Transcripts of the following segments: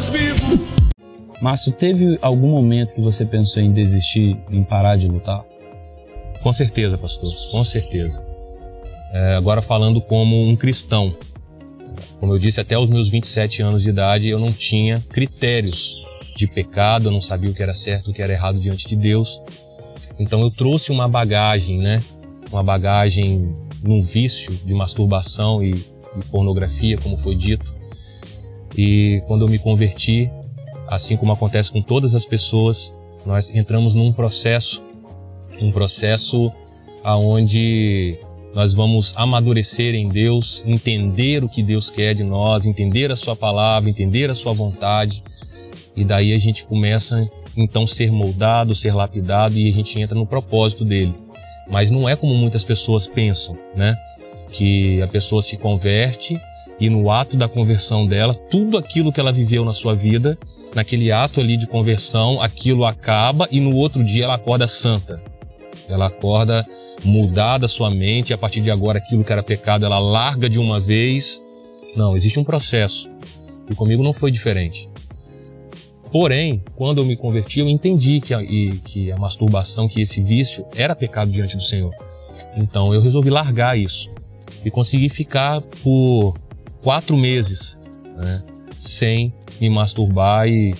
Deus vivo. Márcio, teve algum momento que você pensou em desistir, em parar de lutar? Com certeza, pastor, com certeza. Agora falando como um cristão, como eu disse, até os meus 27 anos de idade eu não tinha critérios de pecado, eu não sabia o que era certo, o que era errado diante de Deus. Então eu trouxe uma bagagem, né? Uma bagagem num vício de masturbação e pornografia, como foi dito. E quando eu me converti, assim como acontece com todas as pessoas, nós entramos num processo aonde nós vamos amadurecer em Deus, entender o que Deus quer de nós, entender a sua palavra, entender a sua vontade. E daí a gente começa então a ser moldado, ser lapidado, e a gente entra no propósito dele. Mas não é como muitas pessoas pensam, né? Que a pessoa se converte e no ato da conversão dela, tudo aquilo que ela viveu na sua vida, naquele ato ali de conversão, aquilo acaba e no outro dia ela acorda santa. Ela acorda mudada a sua mente, e a partir de agora aquilo que era pecado ela larga de uma vez. Não, existe um processo. E comigo não foi diferente. Porém, quando eu me converti, eu entendi que a masturbação, que esse vício era pecado diante do Senhor. Então eu resolvi largar isso. E consegui ficar por 4 meses, né, sem me masturbar, e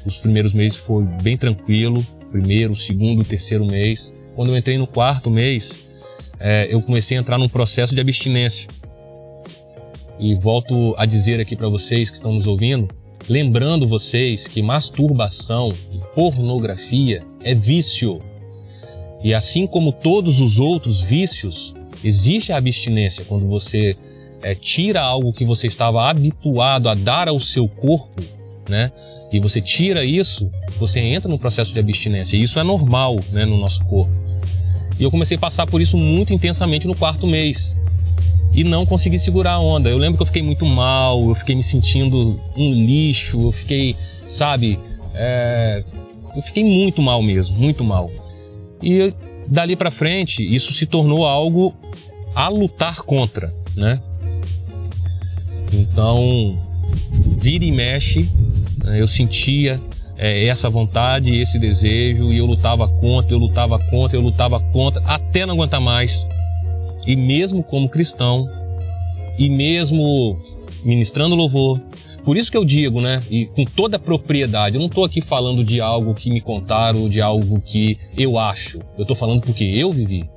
os primeiros meses foi bem tranquilo. Primeiro, segundo, terceiro mês. Quando eu entrei no 4º mês, eu comecei a entrar num processo de abstinência. E volto a dizer aqui para vocês que estão nos ouvindo, lembrando vocês que masturbação e pornografia é vício. E assim como todos os outros vícios, existe a abstinência quando você tira algo que você estava habituado a dar ao seu corpo, né? E você tira isso, você entra no processo de abstinência. E isso é normal, né, no nosso corpo. E eu comecei a passar por isso muito intensamente no 4º mês. E não consegui segurar a onda. Eu lembro que eu fiquei muito mal, eu fiquei me sentindo um lixo, eu fiquei, sabe, eu fiquei muito mal mesmo, muito mal. E dali pra frente, isso se tornou algo a lutar contra, né? Então, vira e mexe, eu sentia essa vontade, esse desejo, e eu lutava contra, até não aguentar mais. E mesmo como cristão, e mesmo ministrando louvor, por isso que eu digo, né, e com toda a propriedade, eu não estou aqui falando de algo que me contaram, de algo que eu acho, eu estou falando porque eu vivi,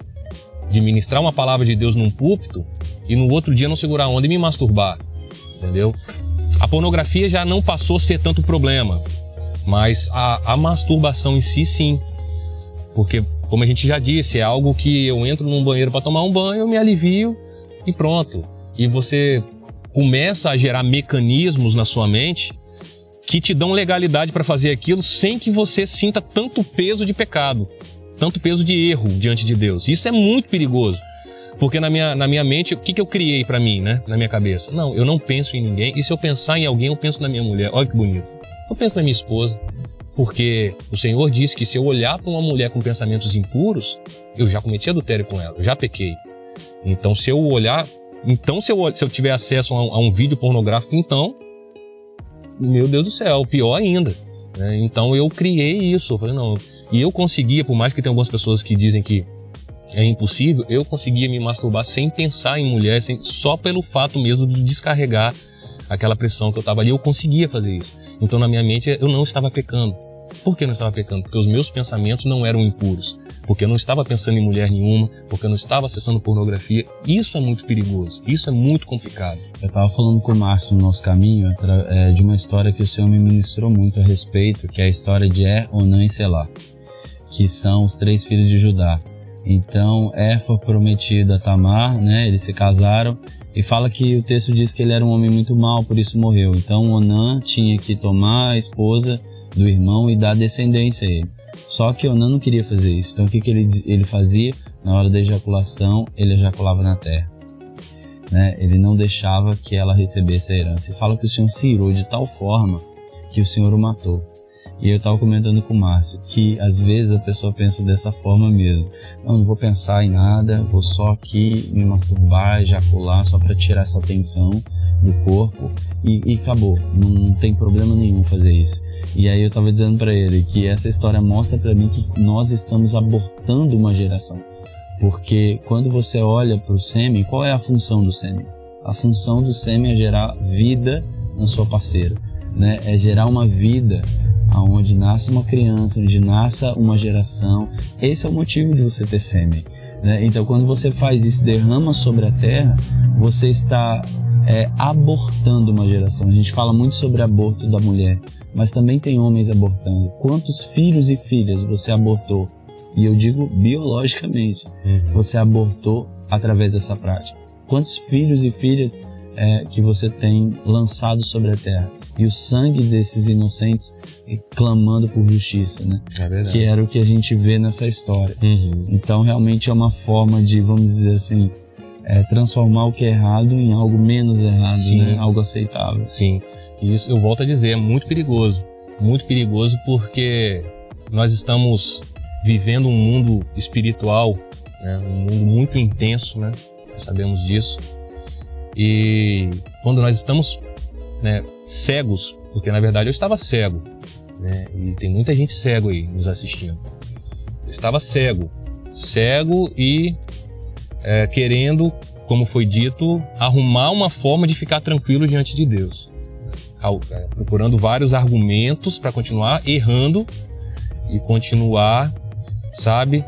de ministrar uma palavra de Deus num púlpito, e no outro dia não segurar a onda e me masturbar, entendeu? A pornografia já não passou a ser tanto problema, mas a masturbação em si, sim, porque, como a gente já disse, é algo que eu entro num banheiro para tomar um banho, eu me alivio e pronto. E você começa a gerar mecanismos na sua mente que te dão legalidade para fazer aquilo sem que você sinta tanto peso de pecado, tanto peso de erro diante de Deus. Isso é muito perigoso, porque na minha mente, o que eu criei para mim, né, na minha cabeça? Não, eu não penso em ninguém, e se eu pensar em alguém, eu penso na minha mulher. Olha que bonito. Eu penso na minha esposa. Porque o Senhor disse que se eu olhar para uma mulher com pensamentos impuros, eu já cometi adultério com ela, eu já pequei. Então se eu olhar, se eu tiver acesso a um vídeo pornográfico, então, meu Deus do céu, pior ainda, né? Então eu criei isso, eu falei, não, e eu conseguia, por mais que tenha algumas pessoas que dizem que é impossível, eu conseguia me masturbar sem pensar em mulher, só pelo fato mesmo de descarregar aquela pressão que eu estava ali, eu conseguia fazer isso. Então na minha mente eu não estava pecando. Por que eu não estava pecando? Porque os meus pensamentos não eram impuros. Porque eu não estava pensando em mulher nenhuma, porque eu não estava acessando pornografia. Isso é muito perigoso, isso é muito complicado. Eu estava falando com o Márcio no nosso caminho de uma história que o Senhor me ministrou muito a respeito, que é a história de Onã e Selá, que são os 3 filhos de Judá. Então, foi prometida a Tamar, né? Eles se casaram. E fala que o texto diz que ele era um homem muito mau, por isso morreu. Então Onã tinha que tomar a esposa do irmão e dar descendência a ele. Só que Onã não queria fazer isso. Então o que ele fazia? Na hora da ejaculação, ele ejaculava na terra, né? Ele não deixava que ela recebesse a herança. E fala que o Senhor se irou de tal forma que o Senhor o matou. E eu estava comentando com o Márcio que às vezes a pessoa pensa dessa forma mesmo. Não vou pensar em nada, vou só aqui me masturbar, ejacular, só para tirar essa tensão, do corpo e acabou, não tem problema nenhum fazer isso. E aí eu estava dizendo para ele que essa história mostra para mim que nós estamos abortando uma geração, porque quando você olha para o sêmen, qual é a função do sêmen? A função do sêmen é gerar vida na sua parceira, né? É gerar uma vida onde nasce uma criança, onde nasça uma geração. Esse é o motivo de você ter sêmen, né? Então, quando você faz isso, derrama sobre a terra, você está abortando uma geração. A gente fala muito sobre aborto da mulher, mas também tem homens abortando. Quantos filhos e filhas você abortou? E eu digo biologicamente, você abortou através dessa prática. Quantos filhos e filhas que você tem lançado sobre a terra? E o sangue desses inocentes clamando por justiça, né? É verdade. Que era o que a gente vê nessa história. Então, realmente é uma forma de, vamos dizer assim, transformar o que é errado em algo menos errado, né? Algo aceitável. Sim, isso eu volto a dizer, é muito perigoso porque nós estamos vivendo um mundo espiritual, né? Um mundo muito intenso, né? Nós sabemos disso. E quando nós estamos, né, cegos, porque na verdade eu estava cego, né? E tem muita gente cego aí nos assistindo. Eu estava cego e querendo, como foi dito, arrumar uma forma de ficar tranquilo diante de Deus, procurando vários argumentos para continuar errando e continuar, sabe,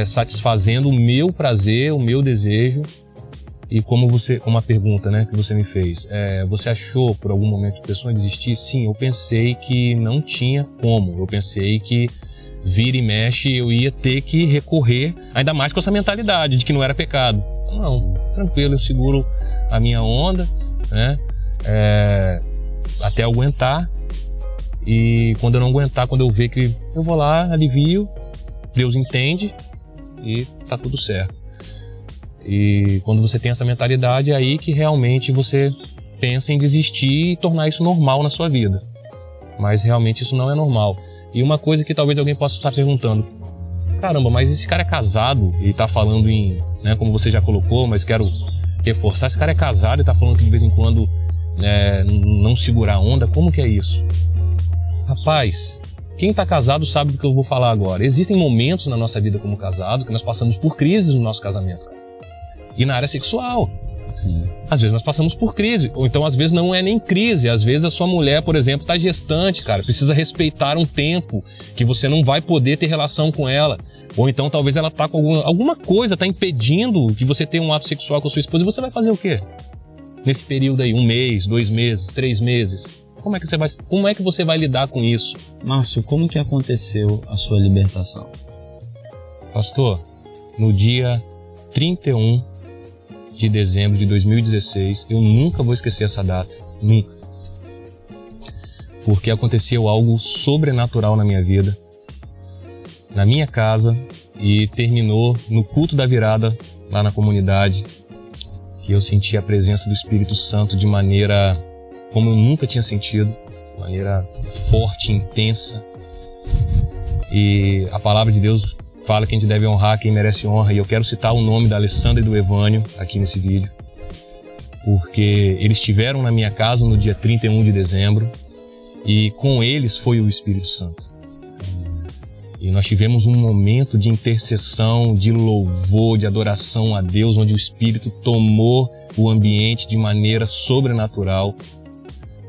satisfazendo o meu prazer, o meu desejo. E como a pergunta, né, que você me fez, você achou por algum momento que a pessoa desistir? Sim, eu pensei que não tinha como, eu pensei que vira e mexe eu ia ter que recorrer, ainda mais com essa mentalidade de que não era pecado. Não, tranquilo, eu seguro a minha onda, né, até aguentar, e quando eu não aguentar, quando eu ver que eu vou lá, alivio, Deus entende e tá tudo certo. E quando você tem essa mentalidade, é aí que realmente você pensa em desistir e tornar isso normal na sua vida. Mas realmente isso não é normal. E uma coisa que talvez alguém possa estar perguntando: caramba, mas esse cara é casado e está falando em, né, como você já colocou, mas quero reforçar, esse cara é casado e está falando que de vez em quando não segurar a onda, como que é isso? Rapaz, quem está casado sabe do que eu vou falar agora. Existem momentos na nossa vida como casado que nós passamos por crises no nosso casamento. E na área sexual. Sim. Às vezes nós passamos por crise, ou então às vezes não é nem crise, às vezes a sua mulher, por exemplo, está gestante, cara, precisa respeitar um tempo que você não vai poder ter relação com ela, ou então talvez ela está com alguma coisa, está impedindo que você tenha um ato sexual com a sua esposa, e você vai fazer o quê? Nesse período aí, 1 mês, 2 meses, 3 meses, como é que você vai lidar com isso? Márcio, como que aconteceu a sua libertação? Pastor, no dia 31 de dezembro de 2016, eu nunca vou esquecer essa data, nunca. Porque aconteceu algo sobrenatural na minha vida, na minha casa, e terminou no culto da virada, lá na comunidade, que eu senti a presença do Espírito Santo de maneira como eu nunca tinha sentido, de maneira forte, intensa. E a palavra de Deus fala que a gente deve honrar quem merece honra, e eu quero citar o nome da Alessandra e do Evânio aqui nesse vídeo, porque eles estiveram na minha casa no dia 31 de dezembro, e com eles foi o Espírito Santo. E nós tivemos um momento de intercessão, de louvor, de adoração a Deus, onde o Espírito tomou o ambiente de maneira sobrenatural.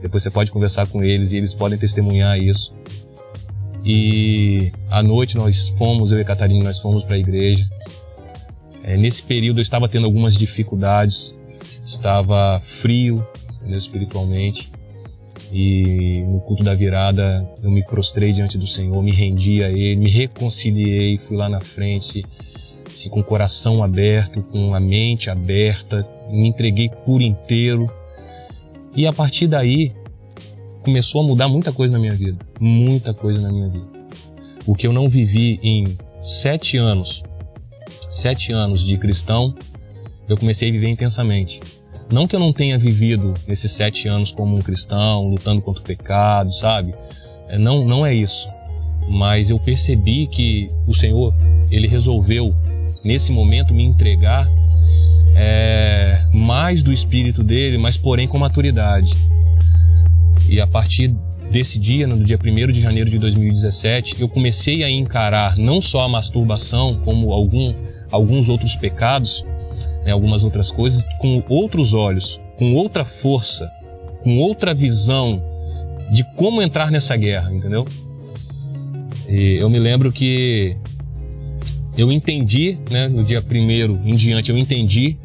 Depois você pode conversar com eles e eles podem testemunhar isso. E à noite eu e a Catarina, nós fomos para a igreja. Nesse período eu estava tendo algumas dificuldades, estava frio, entendeu, espiritualmente. E no culto da virada eu me prostrei diante do Senhor, me rendi a Ele, me reconciliei, fui lá na frente, assim, com o coração aberto, com a mente aberta, me entreguei por inteiro. E a partir daí começou a mudar muita coisa na minha vida, muita coisa na minha vida. O que eu não vivi em 7 anos de cristão, eu comecei a viver intensamente. Não que eu não tenha vivido nesses 7 anos como um cristão, lutando contra o pecado, sabe? Não é isso. Mas eu percebi que o Senhor, Ele resolveu, nesse momento, me entregar mais do espírito dele, mas porém com maturidade. E a partir desse dia, no dia 1º de janeiro de 2017, eu comecei a encarar não só a masturbação, como alguns outros pecados, né, algumas outras coisas, com outros olhos, com outra força, com outra visão de como entrar nessa guerra, entendeu? E eu me lembro que eu entendi, né, no dia 1º em diante, eu entendi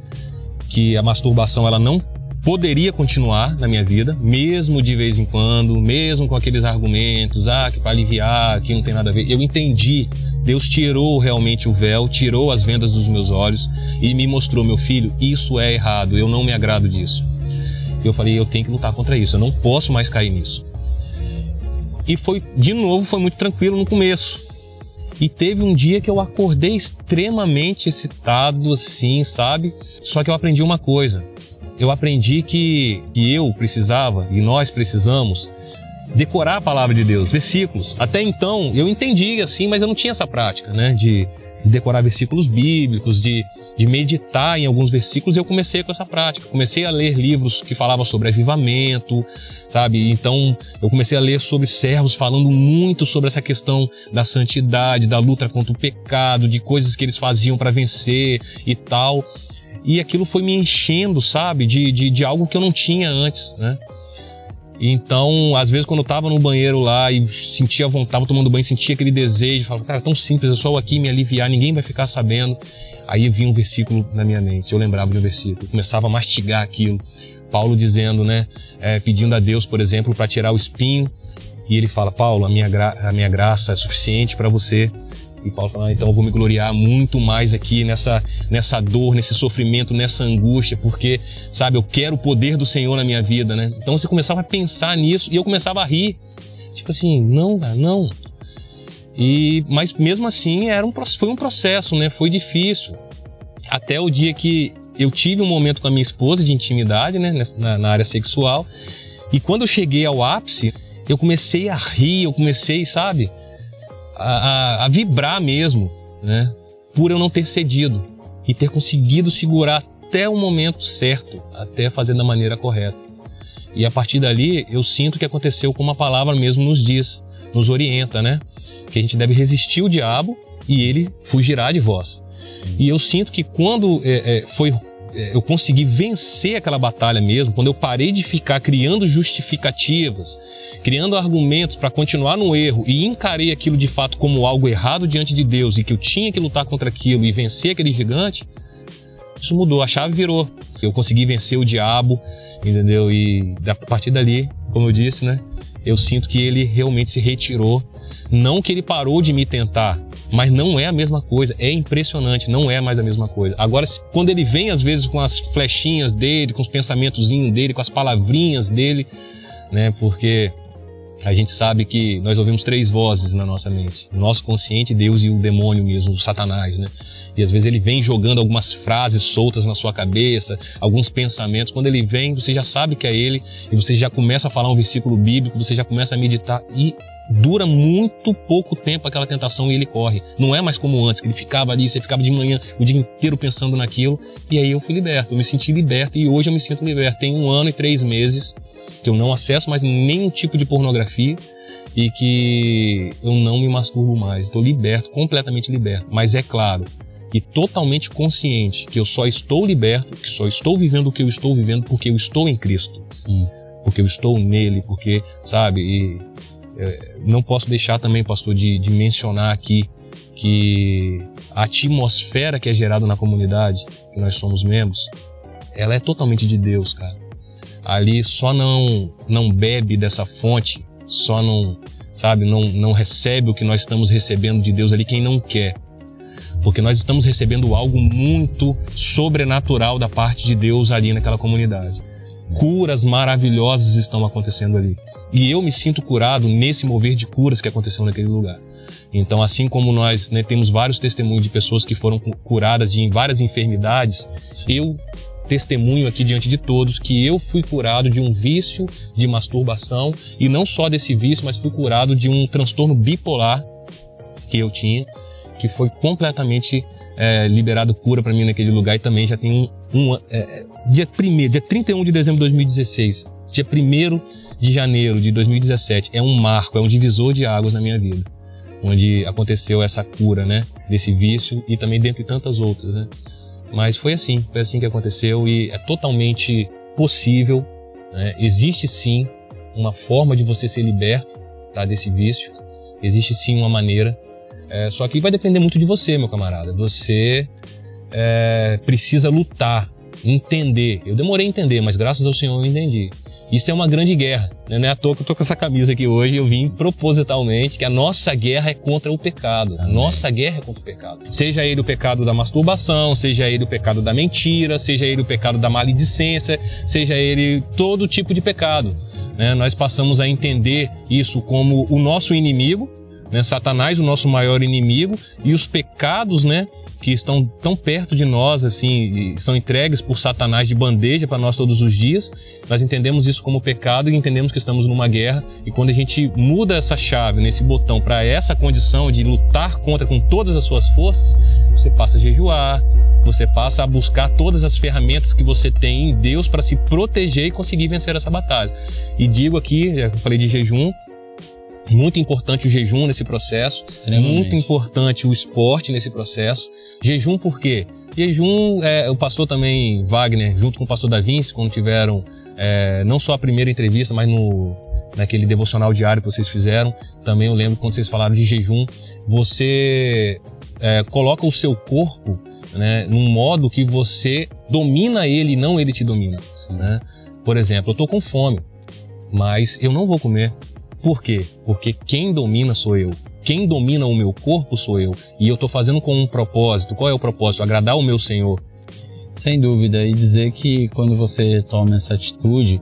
que a masturbação ela não poderia continuar na minha vida, mesmo de vez em quando, mesmo com aqueles argumentos, que para aliviar, que não tem nada a ver. Eu entendi, Deus tirou realmente o véu, tirou as vendas dos meus olhos e me mostrou, meu filho, isso é errado, eu não me agrado disso. Eu falei, eu tenho que lutar contra isso, eu não posso mais cair nisso. E de novo, foi muito tranquilo no começo. E teve um dia que eu acordei extremamente excitado, assim, sabe? Só que eu aprendi uma coisa. Eu aprendi que eu precisava, e nós precisamos, decorar a palavra de Deus, versículos. Até então, eu entendi assim, mas eu não tinha essa prática, né? De decorar versículos bíblicos, de meditar em alguns versículos. Eu comecei com essa prática. Comecei a ler livros que falavam sobre avivamento, sabe? Então, eu comecei a ler sobre servos falando muito sobre essa questão da santidade, da luta contra o pecado, de coisas que eles faziam para vencer e tal. E aquilo foi me enchendo, sabe, de algo que eu não tinha antes, né? Então, às vezes, quando eu tava no banheiro lá e sentia vontade, tava tomando banho, sentia aquele desejo, falava, cara, é tão simples, é só eu aqui me aliviar, ninguém vai ficar sabendo. Aí vinha um versículo na minha mente, eu lembrava de um versículo, eu começava a mastigar aquilo. Paulo dizendo, né, pedindo a Deus, por exemplo, para tirar o espinho, e ele fala, Paulo, a minha graça é suficiente para você. E Paulo fala, então eu vou me gloriar muito mais aqui nessa dor, nesse sofrimento, nessa angústia, porque, sabe, eu quero o poder do Senhor na minha vida, né? Então você começava a pensar nisso e eu começava a rir. Tipo assim, não, cara, não. Mas mesmo assim foi um processo, né? Foi difícil. Até o dia que eu tive um momento com a minha esposa de intimidade, né? Na área sexual. E quando eu cheguei ao ápice, eu comecei a rir, eu comecei, sabe, a vibrar mesmo, né? Por eu não ter cedido e ter conseguido segurar até o momento certo, até fazer da maneira correta. E a partir dali, eu sinto que aconteceu como a palavra mesmo nos diz, nos orienta, né? Que a gente deve resistir o diabo e ele fugirá de vós. Sim. E eu sinto que quando eu consegui vencer aquela batalha mesmo, quando eu parei de ficar criando justificativas, criando argumentos para continuar no erro e encarei aquilo de fato como algo errado diante de Deus e que eu tinha que lutar contra aquilo e vencer aquele gigante, isso mudou, a chave virou. Eu consegui vencer o diabo, entendeu? E a partir dali, como eu disse, né, eu sinto que ele realmente se retirou. Não que ele parou de me tentar, mas não é a mesma coisa, é impressionante, não é mais a mesma coisa. Agora, quando ele vem às vezes com as flechinhas dele, com os pensamentozinhos dele, com as palavrinhas dele, né, porque a gente sabe que nós ouvimos 3 vozes na nossa mente, o nosso consciente, Deus e o demônio mesmo, o Satanás, né? E às vezes ele vem jogando algumas frases soltas na sua cabeça, alguns pensamentos. Quando ele vem, você já sabe que é ele, e você já começa a falar um versículo bíblico, você já começa a meditar e dura muito pouco tempo aquela tentação e ele corre. Não é mais como antes, que ele ficava ali, você ficava de manhã o dia inteiro pensando naquilo. E aí eu fui liberto, eu me senti liberto e hoje eu me sinto liberto. Tem 1 ano e 3 meses que eu não acesso mais nenhum tipo de pornografia e que eu não me masturbo mais. Estou liberto, completamente liberto. Mas é claro, e totalmente consciente que eu só estou liberto, que só estou vivendo o que eu estou vivendo porque eu estou em Cristo. Sim. Porque eu estou nele, porque, sabe, não posso deixar também, pastor, de mencionar aqui que a atmosfera que é gerada na comunidade, que nós somos membros, ela é totalmente de Deus, cara. Ali só não bebe dessa fonte, só não recebe o que nós estamos recebendo de Deus ali quem não quer. Porque nós estamos recebendo algo muito sobrenatural da parte de Deus ali naquela comunidade. Curas maravilhosas estão acontecendo ali. E eu me sinto curado nesse mover de curas que aconteceu naquele lugar. Então, assim como nós, né, temos vários testemunhos de pessoas que foram curadas de várias enfermidades, eu testemunho aqui diante de todos que eu fui curado de um vício de masturbação, e não só desse vício, mas fui curado de um transtorno bipolar que eu tinha, que foi completamente liberado cura para mim naquele lugar, e também já tem dia 31 de dezembro de 2016, dia 1º de janeiro de 2017, é um marco, é um divisor de águas na minha vida, onde aconteceu essa cura, né, desse vício, e também dentre tantas outras, né? Mas foi assim que aconteceu, e é totalmente possível, né? Existe sim uma forma de você ser liberto, tá, desse vício, existe sim uma maneira, só que vai depender muito de você, meu camarada. Você precisa lutar, entender. Eu demorei a entender, mas graças ao Senhor eu entendi. Isso é uma grande guerra, né? Não é à toa que eu tô com essa camisa aqui hoje, eu vim propositalmente, que a nossa guerra é contra o pecado. A nossa guerra é contra o pecado. Seja ele o pecado da masturbação, seja ele o pecado da mentira, seja ele o pecado da maledicência, seja ele todo tipo de pecado, né? Nós passamos a entender isso como o nosso inimigo, né? Satanás, o nosso maior inimigo, e os pecados, né, que estão tão perto de nós, assim, são entregues por Satanás de bandeja para nós todos os dias. Nós entendemos isso como pecado e entendemos que estamos numa guerra, e quando a gente muda essa chave, nesse botão, para essa condição de lutar contra com todas as suas forças, você passa a jejuar, você passa a buscar todas as ferramentas que você tem em Deus para se proteger e conseguir vencer essa batalha. E digo aqui, já falei de jejum, muito importante o jejum nesse processo, muito importante o esporte nesse processo. Jejum por quê? Jejum, o pastor também, Wagner, junto com o pastor Davi, quando tiveram não só a primeira entrevista, mas naquele devocional diário que vocês fizeram, também eu lembro quando vocês falaram de jejum, você coloca o seu corpo, né, num modo que você domina ele e não ele te domina, né? Por exemplo, eu estou com fome, mas eu não vou comer. Por quê? Porque quem domina sou eu. Quem domina o meu corpo sou eu. E eu estou fazendo com um propósito. Qual é o propósito? Agradar o meu Senhor. Sem dúvida. E dizer que quando você toma essa atitude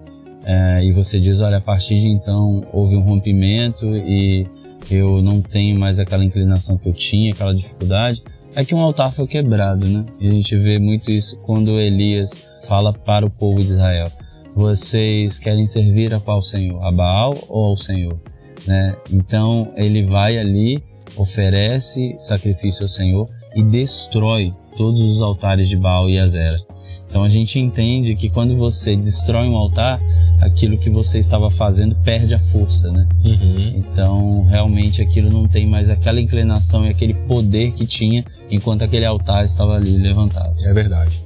e você diz, olha, a partir de então houve um rompimento e eu não tenho mais aquela inclinação que eu tinha, aquela dificuldade, é que um altar foi quebrado, né? E a gente vê muito isso quando Elias fala para o povo de Israel. Vocês querem servir a qual Senhor? A Baal ou ao Senhor? Né? Então ele vai ali, oferece sacrifício ao Senhor e destrói todos os altares de Baal e Azera. Então a gente entende que quando você destrói um altar, aquilo que você estava fazendo perde a força, né? Então realmente aquilo não tem mais aquela inclinação e aquele poder que tinha enquanto aquele altar estava ali levantado. É verdade.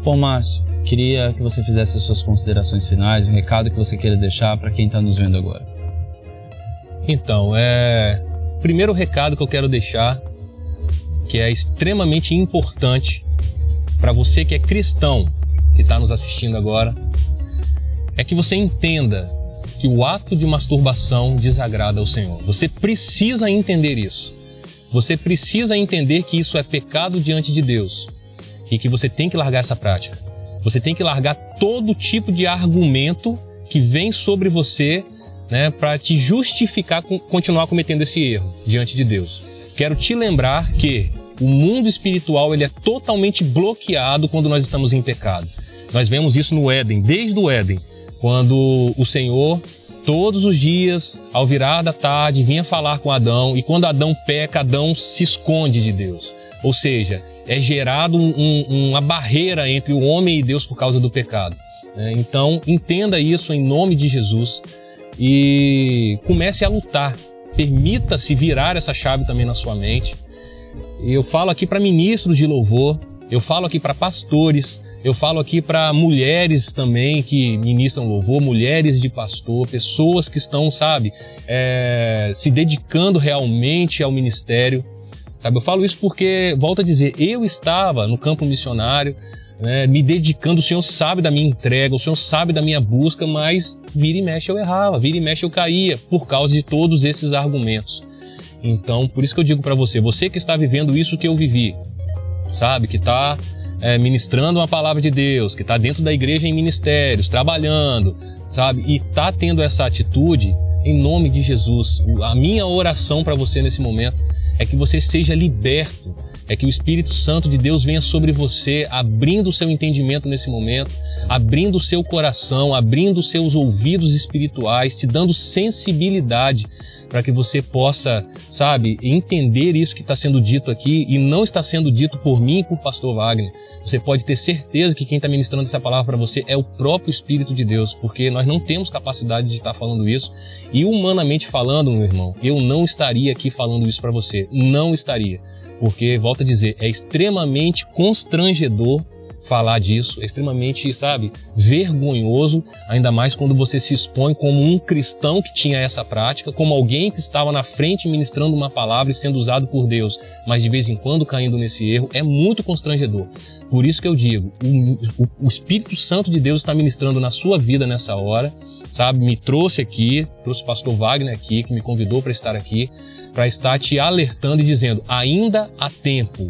Bom, Márcio, queria que você fizesse as suas considerações finais, um recado que você queira deixar para quem está nos vendo agora. Então, primeiro recado que eu quero deixar, que é extremamente importante para você que é cristão, que está nos assistindo agora, é que você entenda que o ato de masturbação desagrada ao Senhor. Você precisa entender isso. Você precisa entender que isso é pecado diante de Deus e que você tem que largar essa prática. Você tem que largar todo tipo de argumento que vem sobre você, né, para te justificar continuar cometendo esse erro diante de Deus. Quero te lembrar que o mundo espiritual ele é totalmente bloqueado quando nós estamos em pecado. Nós vemos isso no Éden, desde o Éden, quando o Senhor, todos os dias, ao virar da tarde, vinha falar com Adão, e quando Adão peca, Adão se esconde de Deus. Ou seja, é gerado uma barreira entre o homem e Deus por causa do pecado. Então, entenda isso em nome de Jesus e comece a lutar. Permita-se virar essa chave também na sua mente. Eu falo aqui para ministros de louvor, eu falo aqui para pastores, eu falo aqui para mulheres também que ministram louvor, mulheres de pastor, pessoas que estão, se dedicando realmente ao ministério. Eu falo isso porque, volto a dizer, eu estava no campo missionário, né, me dedicando, o Senhor sabe da minha entrega, o Senhor sabe da minha busca, mas vira e mexe eu errava, vira e mexe eu caía, por causa de todos esses argumentos. Então, por isso que eu digo para você, você que está vivendo isso que eu vivi, que está ministrando uma palavra de Deus, que está dentro da igreja em ministérios, trabalhando, e está tendo essa atitude, em nome de Jesus, a minha oração para você nesse momento é que você seja liberto, é que o Espírito Santo de Deus venha sobre você, abrindo o seu entendimento nesse momento, abrindo o seu coração, abrindo os seus ouvidos espirituais, te dando sensibilidade para que você possa, sabe, entender isso que está sendo dito aqui e não está sendo dito por mim e por pastor Wagner. Você pode ter certeza que quem está ministrando essa palavra para você é o próprio Espírito de Deus, porque nós não temos capacidade de estar falando isso e humanamente falando, meu irmão, eu não estaria aqui falando isso para você, não estaria, porque, volto a dizer, é extremamente constrangedor falar disso, é extremamente, sabe, vergonhoso, ainda mais quando você se expõe como um cristão que tinha essa prática, como alguém que estava na frente ministrando uma palavra e sendo usado por Deus, mas de vez em quando caindo nesse erro, é muito constrangedor. Por isso que eu digo, o Espírito Santo de Deus está ministrando na sua vida nessa hora, sabe, me trouxe aqui, trouxe o pastor Wagner aqui, que me convidou para estar aqui, para estar te alertando e dizendo, ainda há tempo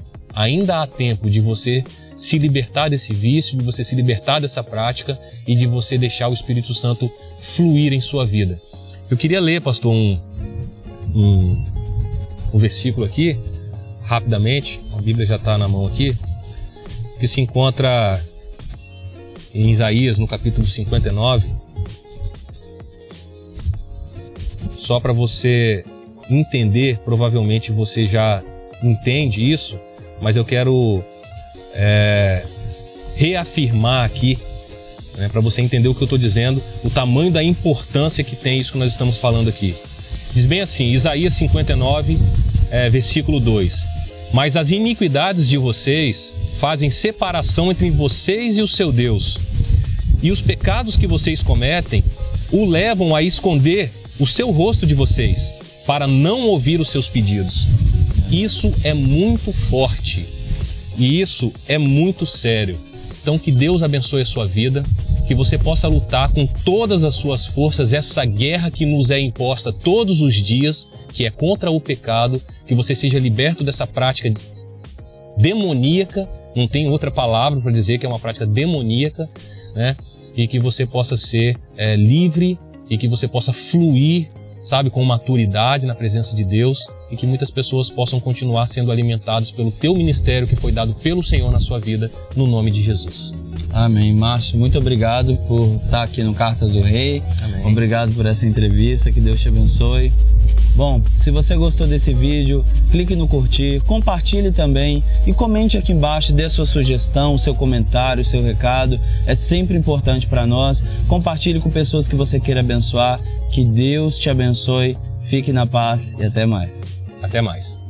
de você se libertar desse vício, de você se libertar dessa prática e de você deixar o Espírito Santo fluir em sua vida. Eu queria ler, pastor, um versículo aqui, rapidamente, a Bíblia já está na mão aqui, que se encontra em Isaías, no capítulo 59, só para você entender, provavelmente você já entende isso, mas eu quero reafirmar aqui, né, para você entender o que eu estou dizendo, o tamanho da importância que tem isso que nós estamos falando aqui. Diz bem assim, Isaías 59, versículo 2: Mas as iniquidades de vocês fazem separação entre vocês e o seu Deus, e os pecados que vocês cometem o levam a esconder o seu rosto de vocês, para não ouvir os seus pedidos. Isso é muito forte. E isso é muito sério. Então que Deus abençoe a sua vida, que você possa lutar com todas as suas forças essa guerra que nos é imposta todos os dias, que é contra o pecado, que você seja liberto dessa prática demoníaca, não tem outra palavra para dizer que é uma prática demoníaca, né? E que você possa ser livre e que você possa fluir, sabe, com maturidade na presença de Deus e que muitas pessoas possam continuar sendo alimentadas pelo teu ministério que foi dado pelo Senhor na sua vida, no nome de Jesus. Amém. Márcio, muito obrigado por estar aqui no Cartas do Rei. Amém. Obrigado por essa entrevista, que Deus te abençoe. Bom, se você gostou desse vídeo, clique no curtir, compartilhe também e comente aqui embaixo, dê sua sugestão, seu comentário, seu recado. É sempre importante para nós. Compartilhe com pessoas que você queira abençoar. Que Deus te abençoe. Fique na paz e até mais. Até mais.